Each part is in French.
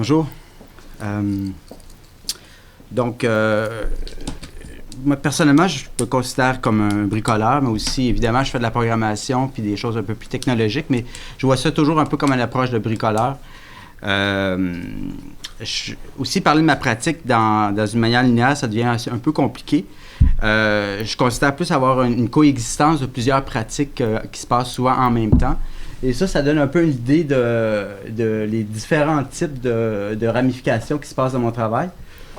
Bonjour. Donc, moi, personnellement, je me considère comme un bricoleur, mais aussi, évidemment, je fais de la programmation puis des choses un peu plus technologiques, mais je vois ça toujours un peu comme une approche de bricoleur. Aussi, parler de ma pratique dans une manière linéaire, ça devient un peu compliqué. Je considère plus avoir une coexistence de plusieurs pratiques qui se passent souvent en même temps. Et ça donne un peu une idée de les différents types de ramifications qui se passent dans mon travail.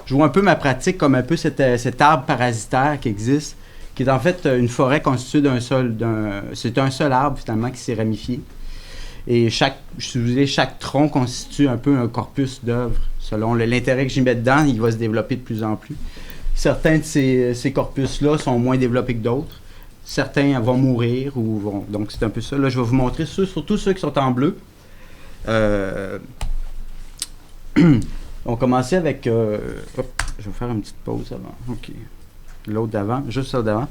Je vois un peu ma pratique comme un peu cet arbre parasitaire qui existe, qui est en fait une forêt constituée c'est un seul arbre finalement qui s'est ramifié. Et chaque tronc constitue un peu un corpus d'œuvres. Selon l'intérêt que j'y mets dedans, il va se développer de plus en plus. Certains de ces corpus-là sont moins développés que d'autres. Certains vont mourir ou vont... Donc, c'est un peu ça. Là, je vais vous montrer surtout ceux qui sont en bleu. On va commencer avec... je vais faire une petite pause avant. OK. L'autre d'avant, juste ça d'avant.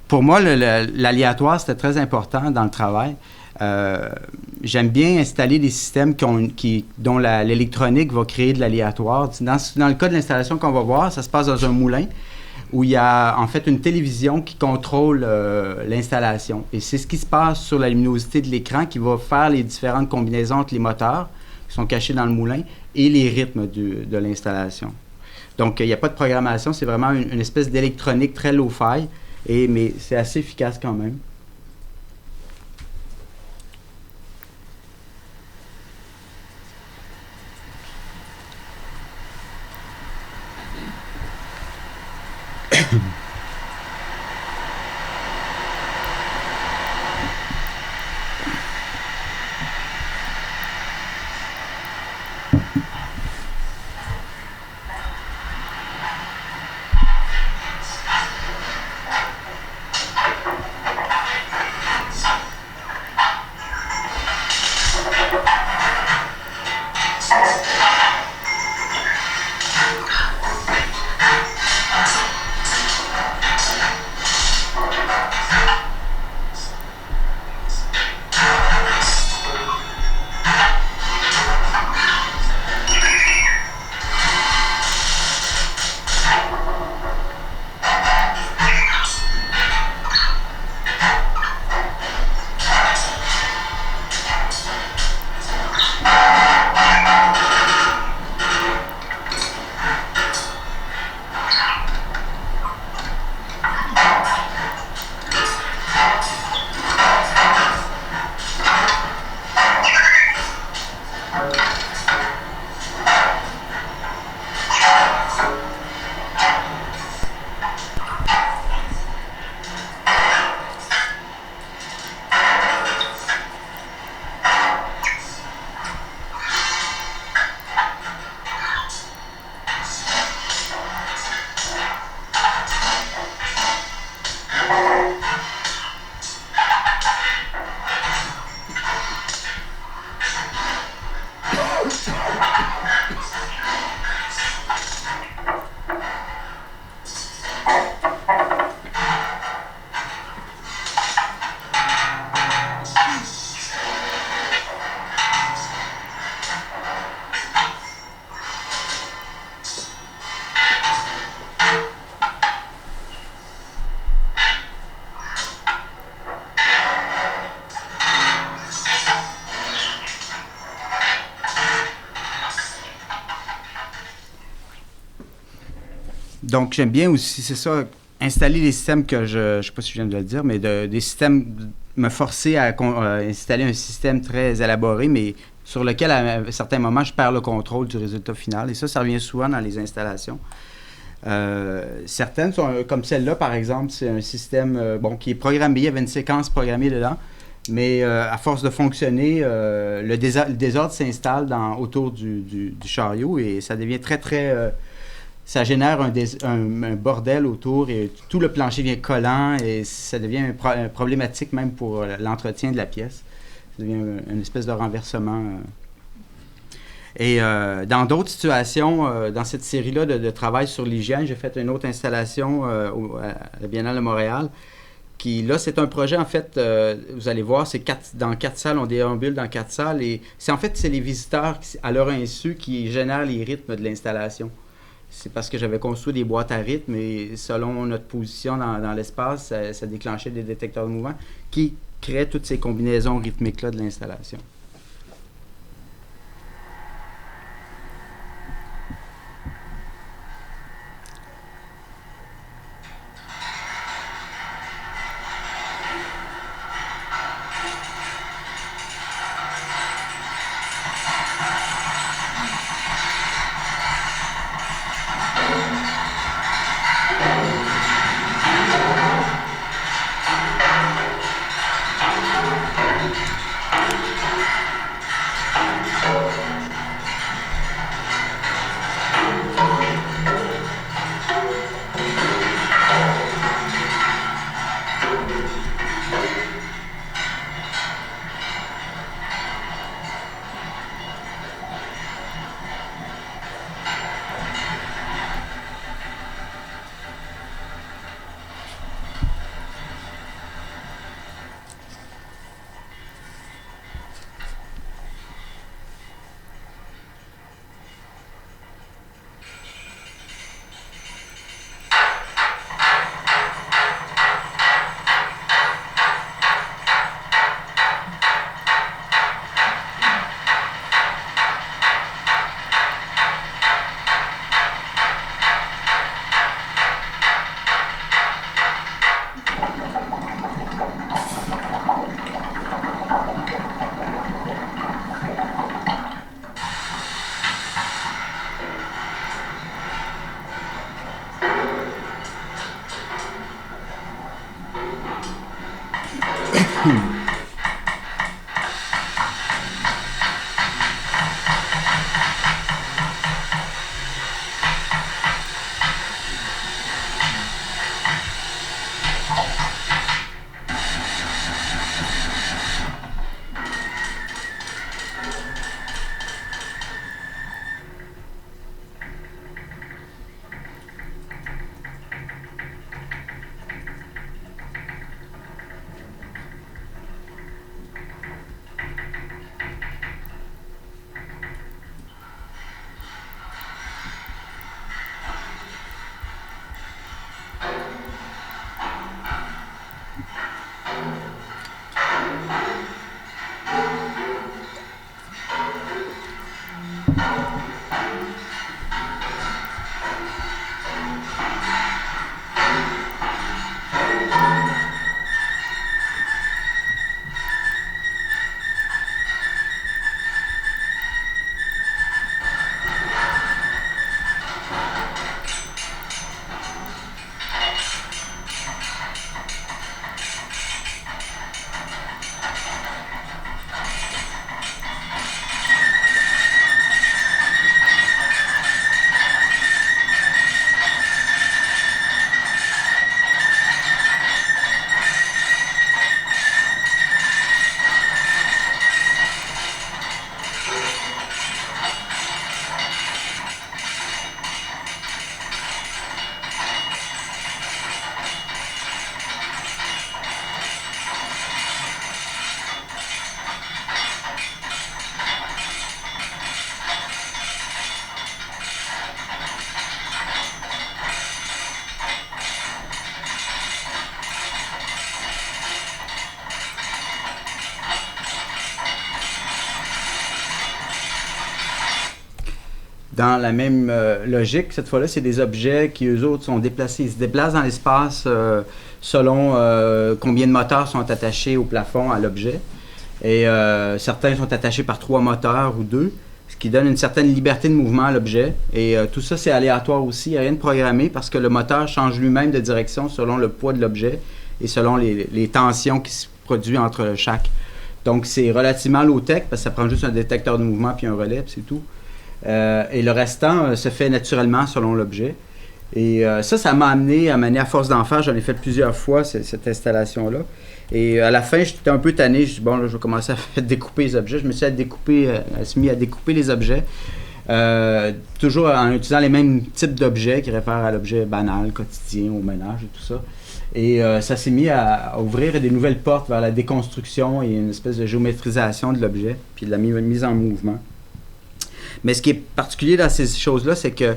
Pour moi, l'aléatoire, c'était très important dans le travail. J'aime bien installer des systèmes dont l'électronique va créer de l'aléatoire. Dans le cas de l'installation qu'on va voir, ça se passe dans un moulin où il y a en fait une télévision qui contrôle l'installation. Et c'est ce qui se passe sur la luminosité de l'écran qui va faire les différentes combinaisons entre les moteurs qui sont cachés dans le moulin et les rythmes de l'installation. Donc, il n'y a pas de programmation, c'est vraiment une espèce d'électronique très low-fi, mais c'est assez efficace quand même. Donc, j'aime bien aussi, c'est ça, installer des systèmes que je ne sais pas si je viens de le dire, mais des systèmes, me forcer à installer un système très élaboré, mais sur lequel, à certains moments, je perds le contrôle du résultat final. Et ça revient souvent dans les installations. Certaines sont, comme celle-là, par exemple, c'est un système qui est programmé, il y avait une séquence programmée dedans, mais à force de fonctionner, le désordre s'installe autour du chariot et ça devient très, très... ça génère un bordel autour et tout le plancher devient collant et ça devient problématique même pour l'entretien de la pièce. Ça devient une espèce de renversement. Et dans d'autres situations, dans cette série-là de travail sur l'hygiène, j'ai fait une autre installation à la Biennale de Montréal qui, là, c'est un projet, en fait, vous allez voir, dans 4 salles, on déambule dans 4 salles, et c'est les visiteurs, à leur insu, qui génèrent les rythmes de l'installation. C'est parce que j'avais construit des boîtes à rythme, et selon notre position dans l'espace, ça déclenchait des détecteurs de mouvement qui créaient toutes ces combinaisons rythmiques-là de l'installation. Dans la même logique, cette fois-là, c'est des objets qui, eux autres, sont déplacés. Ils se déplacent dans l'espace selon combien de moteurs sont attachés au plafond à l'objet. Et certains sont attachés par 3 moteurs ou 2, ce qui donne une certaine liberté de mouvement à l'objet. Et tout ça, c'est aléatoire aussi. Il n'y a rien de programmé parce que le moteur change lui-même de direction selon le poids de l'objet et selon les tensions qui se produisent entre chaque. Donc, c'est relativement low-tech parce que ça prend juste un détecteur de mouvement puis un relais, puis c'est tout. Et le restant se fait naturellement selon l'objet. Et ça m'a amené à force d'en faire. J'en ai fait plusieurs fois, cette installation-là. Et à la fin, j'étais un peu tanné. Je me suis dit, bon, là, je vais commencer à découper les objets. Je me suis mis à découper les objets. Toujours en utilisant les mêmes types d'objets qui réfèrent à l'objet banal, quotidien, au ménage et tout ça. Et ça s'est mis à ouvrir des nouvelles portes vers la déconstruction et une espèce de géométrisation de l'objet, puis de la mise en mouvement. Mais ce qui est particulier dans ces choses-là, c'est que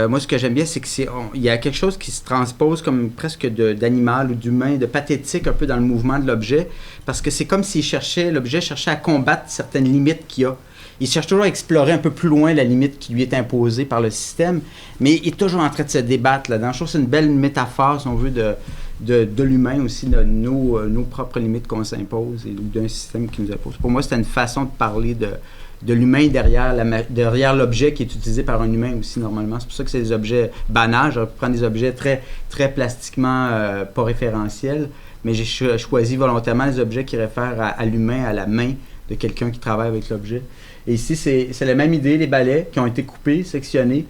moi, ce que j'aime bien, c'est qu'il y a quelque chose qui se transpose comme presque d'animal ou d'humain, de pathétique un peu dans le mouvement de l'objet, parce que c'est comme si l'objet cherchait à combattre certaines limites qu'il y a. Il cherche toujours à explorer un peu plus loin la limite qui lui est imposée par le système, mais il est toujours en train de se débattre là-dedans. Je trouve que c'est une belle métaphore, si on veut, de l'humain aussi, de nos propres limites qu'on s'impose et d'un système qui nous impose. Pour moi, c'était une façon de parler de l'humain derrière l'objet qui est utilisé par un humain aussi normalement. C'est pour ça que c'est des objets banals. J'aurais pu prendre des objets très, très plastiquement pas référentiels, mais j'ai choisi volontairement des objets qui réfèrent à l'humain, à la main de quelqu'un qui travaille avec l'objet. Et ici, c'est la même idée, les balais qui ont été coupés, sectionnés,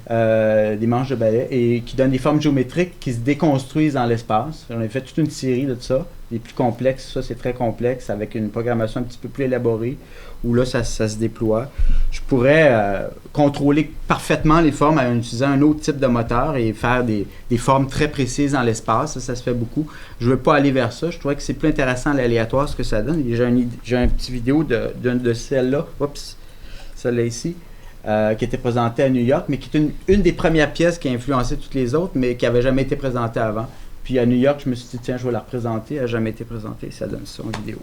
des manches de balais, et qui donnent des formes géométriques qui se déconstruisent dans l'espace. On a fait toute une série de ça, les plus complexes. Ça, c'est très complexe, avec une programmation un petit peu plus élaborée, où là, ça se déploie. Je pourrais contrôler parfaitement les formes en utilisant un autre type de moteur et faire des formes très précises dans l'espace. Ça se fait beaucoup. Je ne veux pas aller vers ça. Je trouvais que c'est plus intéressant l'aléatoire, ce que ça donne. J'ai un petit vidéo de celle-là, celle-là ici, qui était présentée à New York, mais qui est une des premières pièces qui a influencé toutes les autres, mais qui n'avait jamais été présentée avant. Puis à New York, je me suis dit, tiens, je vais la représenter. Elle n'a jamais été présentée. Ça donne ça en vidéo.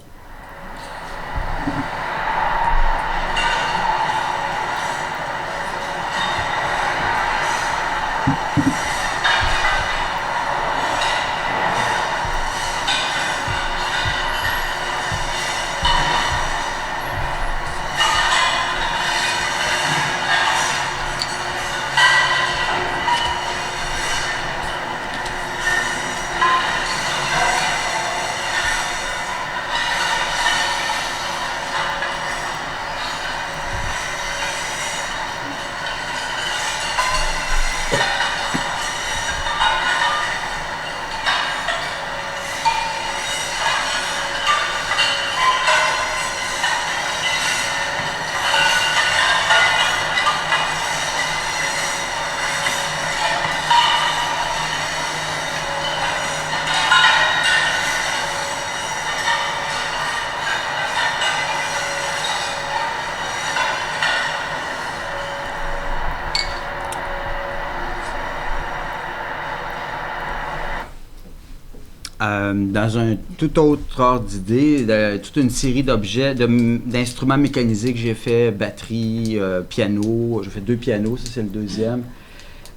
Dans un tout autre ordre d'idée, toute une série d'objets, d'instruments mécanisés que j'ai fait, batterie, piano, j'ai fait 2 pianos, ça c'est le deuxième.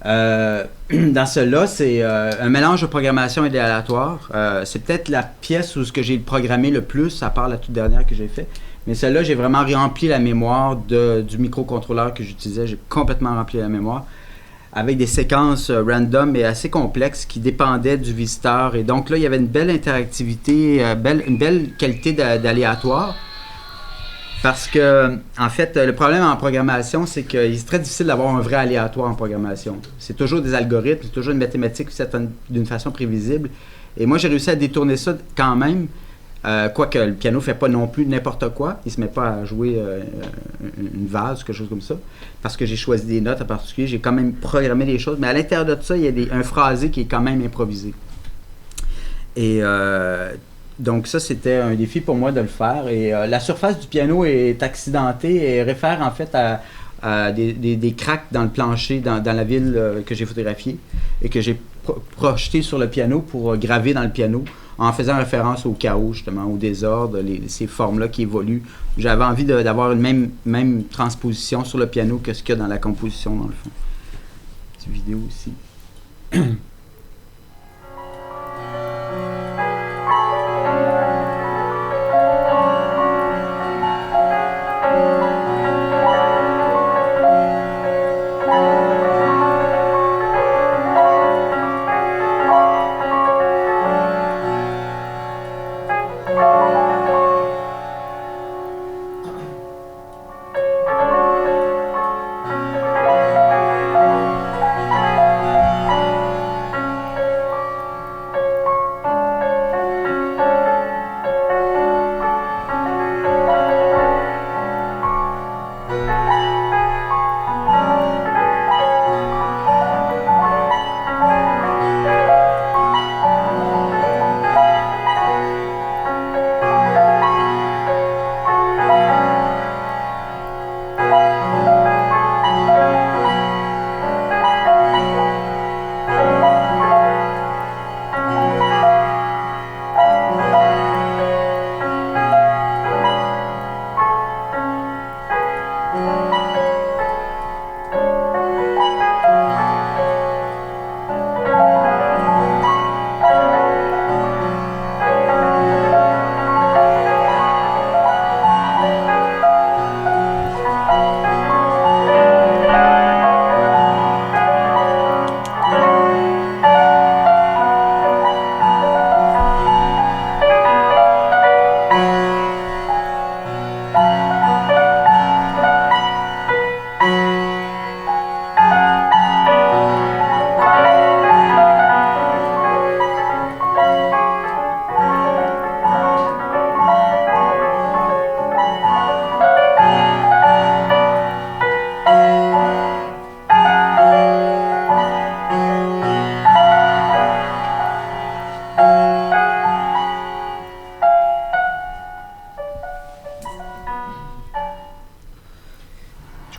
Dans cela, c'est un mélange de programmation et d'aléatoire. C'est peut-être la pièce où j'ai programmé le plus, à part la toute dernière que j'ai fait. Mais celle-là, j'ai vraiment rempli la mémoire du microcontrôleur que j'utilisais. J'ai complètement rempli la mémoire, avec des séquences random et assez complexes qui dépendaient du visiteur. Et donc là, il y avait une belle interactivité, une belle qualité d'aléatoire. Parce que, en fait, le problème en programmation, c'est que c'est très difficile d'avoir un vrai aléatoire en programmation. C'est toujours des algorithmes, c'est toujours une mathématique d'une façon prévisible. Et moi, j'ai réussi à détourner ça quand même. Quoique le piano ne fait pas non plus n'importe quoi. Il ne se met pas à jouer une valse ou quelque chose comme ça. Parce que j'ai choisi des notes en particulier. J'ai quand même programmé des choses. Mais à l'intérieur de ça, il y a un phrasé qui est quand même improvisé. Et donc ça, c'était un défi pour moi de le faire. Et la surface du piano est accidentée et réfère en fait à des cracks dans le plancher dans la ville que j'ai photographiée et que j'ai projeté sur le piano pour graver dans le piano, en faisant référence au chaos, justement, au désordre, ces formes-là qui évoluent. J'avais envie d'avoir une même transposition sur le piano que ce qu'il y a dans la composition, dans le fond. Petite vidéo ici.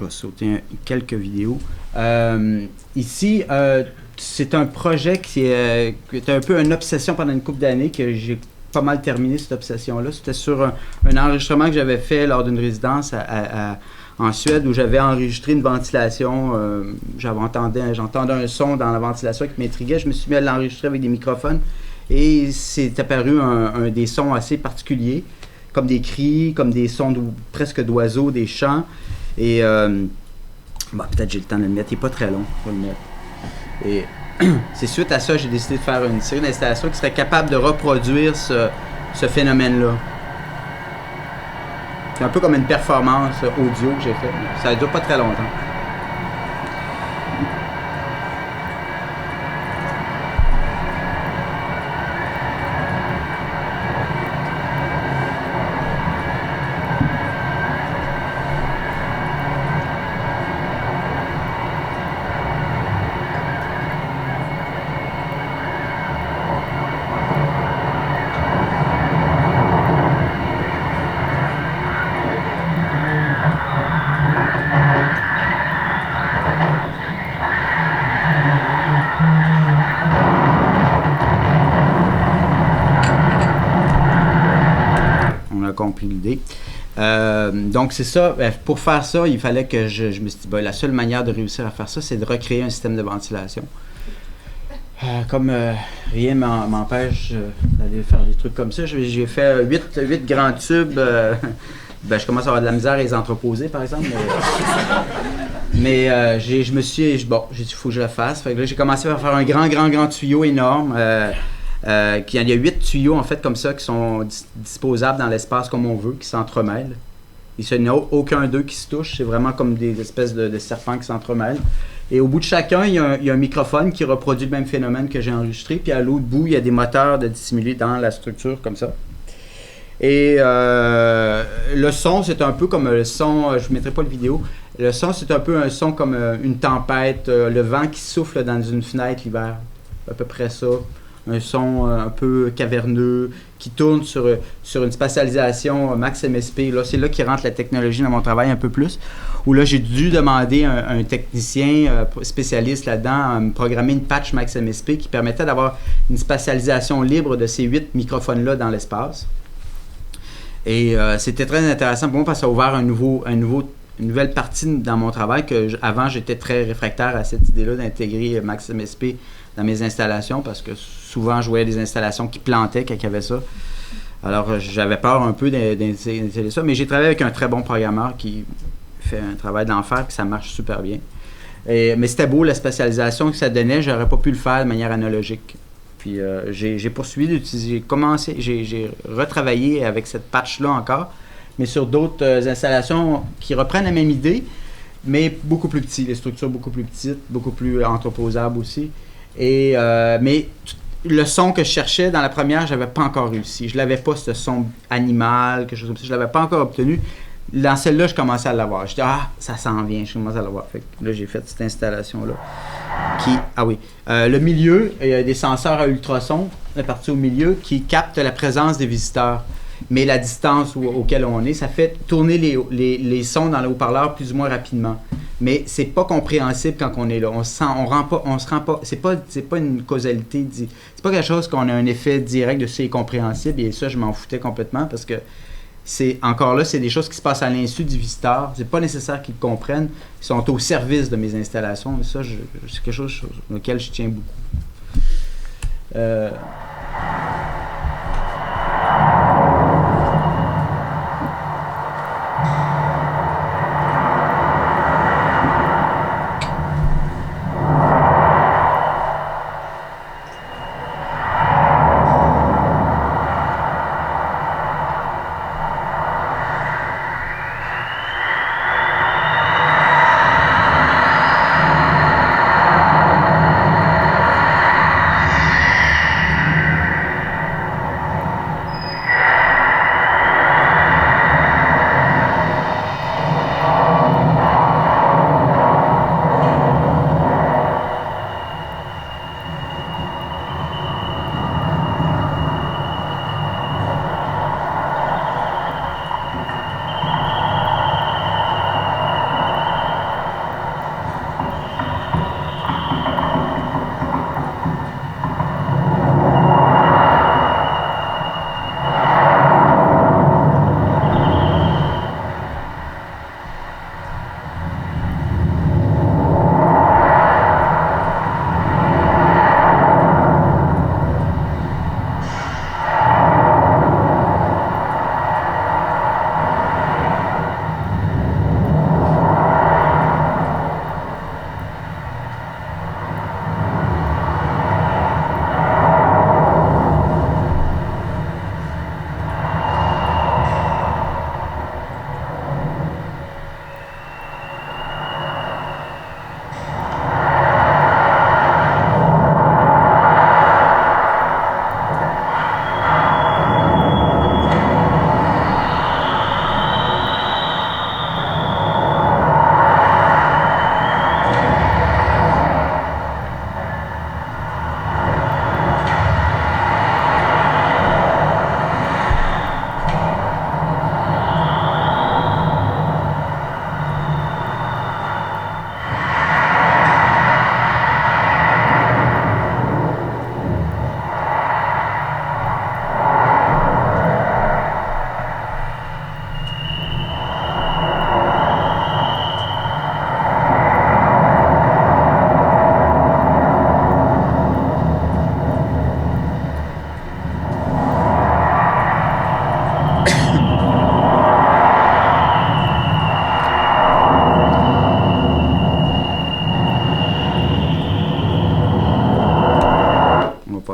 Je vais sauter quelques vidéos. Ici, c'est un projet qui était un peu une obsession pendant une couple d'années, que j'ai pas mal terminé cette obsession-là. C'était sur un enregistrement que j'avais fait lors d'une résidence en Suède, où j'avais enregistré une ventilation. J'entendais un son dans la ventilation qui m'intriguait. Je me suis mis à l'enregistrer avec des microphones et c'est apparu un des sons assez particuliers, comme des cris, comme des sons presque d'oiseaux, des chants. Et peut-être j'ai le temps de le mettre, il n'est pas très long, je vais le mettre. Et c'est suite à ça j'ai décidé de faire une série d'installations qui serait capable de reproduire ce phénomène-là. C'est un peu comme une performance audio que j'ai faite. Ça ne dure pas très longtemps. Compris l'idée. Donc c'est ça, pour faire ça, il fallait que je me suis dit, la seule manière de réussir à faire ça, c'est de recréer un système de ventilation. Comme rien m'empêche d'aller faire des trucs comme ça, j'ai fait 8 grands tubes. Je commence à avoir de la misère à les entreposer, par exemple. Mais je me suis dit, j'ai dit, il faut que je le fasse. Fait que là, j'ai commencé à faire un grand tuyau énorme. Il y a 8 tuyaux en fait comme ça qui sont disposables dans l'espace comme on veut, qui s'entremêlent. Il n'y a aucun d'eux qui se touche, c'est vraiment comme des espèces de serpents qui s'entremêlent. Et au bout de chacun, il y a un microphone qui reproduit le même phénomène que j'ai enregistré, puis à l'autre bout, il y a des moteurs de dissimulés dans la structure comme ça. Et le son, c'est un peu comme le son, je ne vous mettrai pas de vidéo, le son, c'est un peu un son comme une tempête, le vent qui souffle dans une fenêtre l'hiver, à peu près ça. Un son un peu caverneux, qui tourne sur une spatialisation Max MSP. Là, c'est là qui rentre la technologie dans mon travail un peu plus, où là, j'ai dû demander à un technicien spécialiste là-dedans à me programmer une patch Max MSP qui permettait d'avoir une spatialisation libre de ces 8 microphones-là dans l'espace. Et c'était très intéressant pour moi parce que ça a ouvert une nouvelle partie dans mon travail avant j'étais très réfractaire à cette idée-là d'intégrer Max MSP dans mes installations parce que souvent je voyais des installations qui plantaient quand il y avait ça. Alors j'avais peur un peu d'intégrer ça, mais j'ai travaillé avec un très bon programmeur qui fait un travail d'enfer et ça marche super bien. Mais c'était beau la spatialisation que ça donnait, j'aurais pas pu le faire de manière analogique. Puis j'ai poursuivi d'utiliser, j'ai retravaillé avec cette patch-là encore, mais sur d'autres installations qui reprennent la même idée, mais beaucoup plus petites, les structures beaucoup plus petites, beaucoup plus entreposables aussi. Mais le son que je cherchais dans la première, je n'avais pas encore réussi. Je l'avais pas, ce son animal, quelque chose comme ça. Je l'avais pas encore obtenu. Dans celle-là, je commençais à l'avoir. Je dis, ça s'en vient, je commence à l'avoir. Fait que là, j'ai fait cette installation-là. Le milieu, il y a des senseurs à ultrasons, la partie au milieu, qui captent la présence des visiteurs. Mais la distance auquel on est, ça fait tourner les sons dans le haut-parleur plus ou moins rapidement. Mais c'est pas compréhensible quand on est là. On se rend pas. C'est pas une causalité. C'est pas quelque chose qu'on a un effet direct de c'est compréhensible. Et ça, je m'en foutais complètement parce que c'est des choses qui se passent à l'insu du visiteur. C'est pas nécessaire qu'ils comprennent. Ils sont au service de mes installations. Et ça, c'est quelque chose auquel je tiens beaucoup.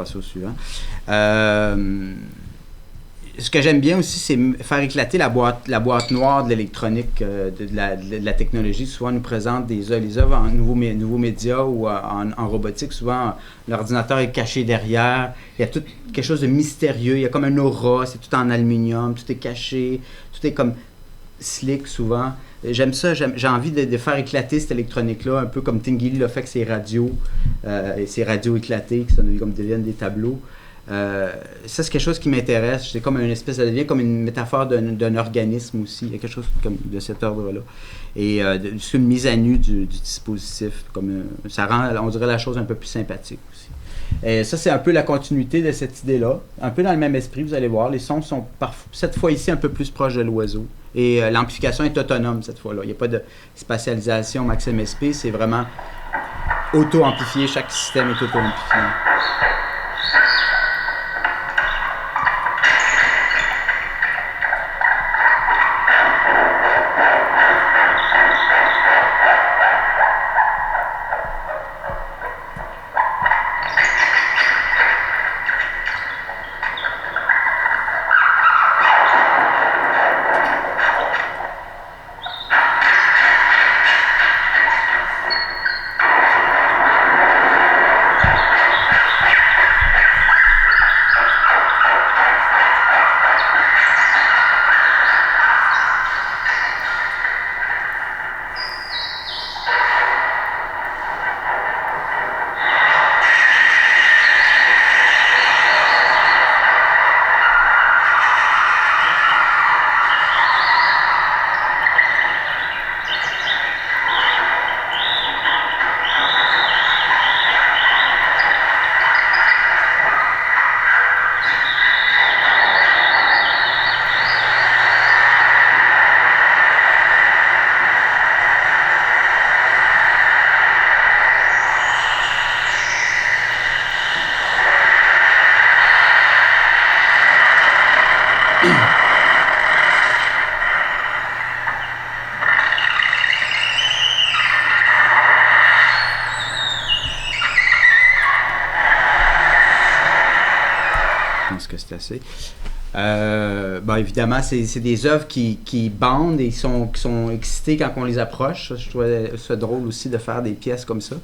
passer au suivant. Ce que j'aime bien aussi, c'est faire éclater la boîte noire de l'électronique, de la technologie. Souvent, on nous présente les œuvres en nouveaux médias ou en robotique. Souvent, l'ordinateur est caché derrière. Il y a tout quelque chose de mystérieux. Il y a comme un aura. C'est tout en aluminium. Tout est caché. Tout est comme slick souvent. J'aime ça. J'ai envie de faire éclater cette électronique-là, un peu comme Tinguely l'a fait avec ses radios. Et ses radios éclatées qui deviennent des tableaux. Ça, c'est quelque chose qui m'intéresse. C'est comme ça devient comme une métaphore d'un organisme aussi. Il y a quelque chose comme de cet ordre-là. Et c'est une mise à nu du dispositif. Ça rend, on dirait, la chose un peu plus sympathique aussi. Et ça, c'est un peu la continuité de cette idée-là. Un peu dans le même esprit, vous allez voir. Les sons sont cette fois ici un peu plus proches de l'oiseau. Et l'amplification est autonome cette fois-là. Il n'y a pas de spatialisation max MSP. C'est vraiment auto-amplifié. Chaque système est auto-amplifié. Assez. Évidemment, c'est des œuvres qui bandent et qui sont excitées quand on les approche. Je trouvais ça drôle aussi de faire des pièces comme ça.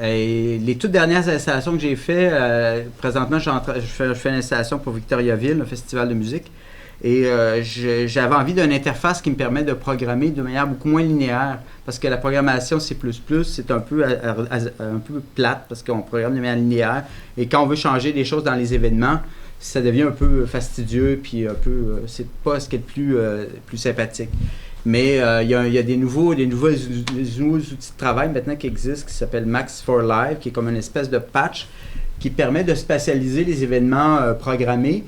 Et les toutes dernières installations que j'ai faites, présentement, je fais une installation pour Victoriaville, un festival de musique. Et j'avais envie d'une interface qui me permet de programmer de manière beaucoup moins linéaire. Parce que la programmation C++, c'est un peu plate parce qu'on programme de manière linéaire. Et quand on veut changer des choses dans les événements, ça devient un peu fastidieux, puis un peu, c'est pas ce qui est le plus sympathique. Mais il y a des nouveaux outils de travail maintenant qui existent, qui s'appellent Max for Live, qui est comme une espèce de patch qui permet de spatialiser les événements programmés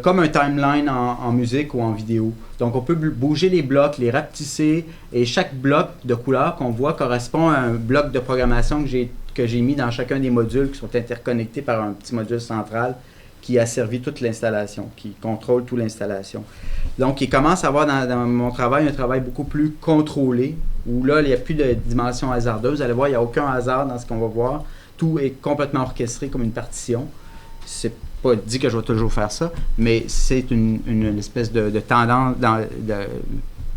comme un timeline en musique ou en vidéo. Donc on peut bouger les blocs, les rapetisser, et chaque bloc de couleur qu'on voit correspond à un bloc de programmation que j'ai mis dans chacun des modules qui sont interconnectés par un petit module central qui a servi toute l'installation, qui contrôle toute l'installation. Donc, il commence à avoir dans mon travail un travail beaucoup plus contrôlé, où là, il n'y a plus de dimension hasardeuse. Vous allez voir, il n'y a aucun hasard dans ce qu'on va voir. Tout est complètement orchestré comme une partition. C'est pas dit que je vais toujours faire ça, mais c'est une espèce de tendance, de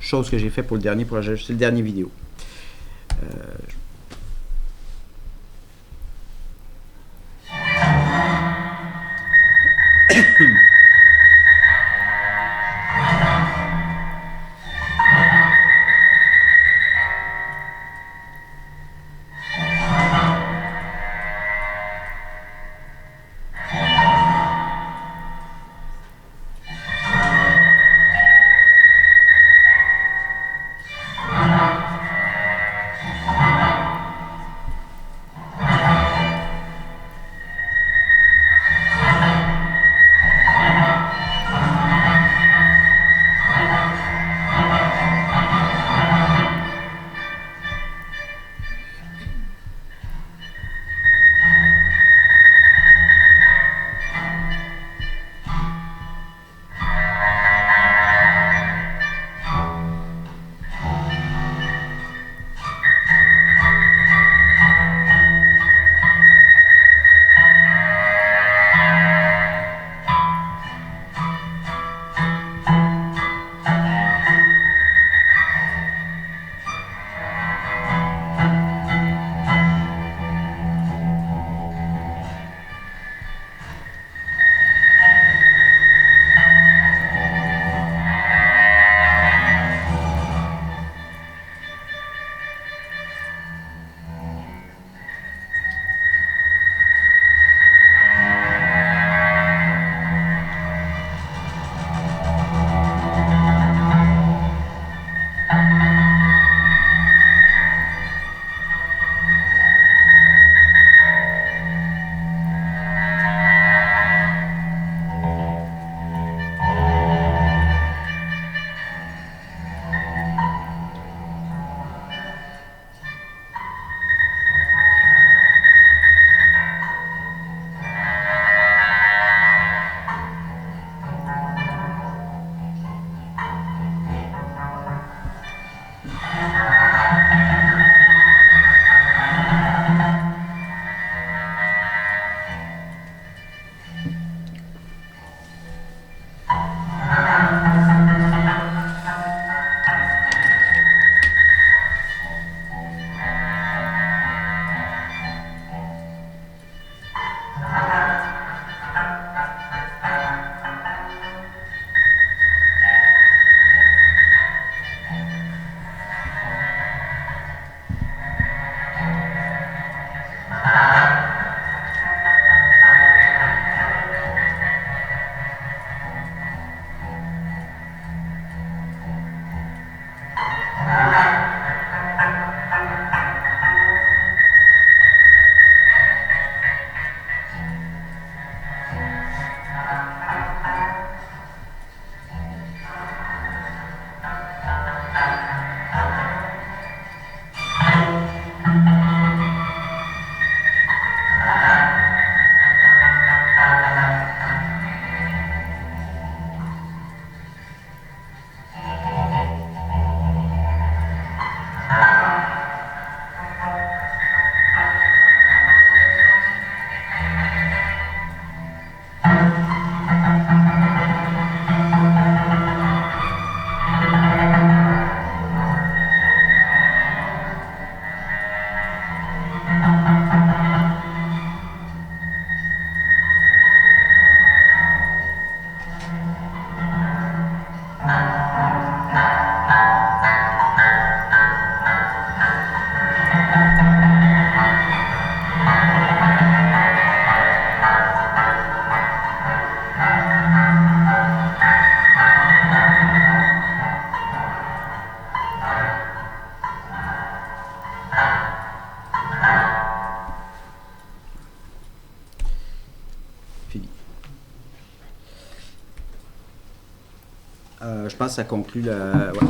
chose que j'ai fait pour le dernier projet. C'est le dernier vidéo. Je pense que ça conclut la... Ouais.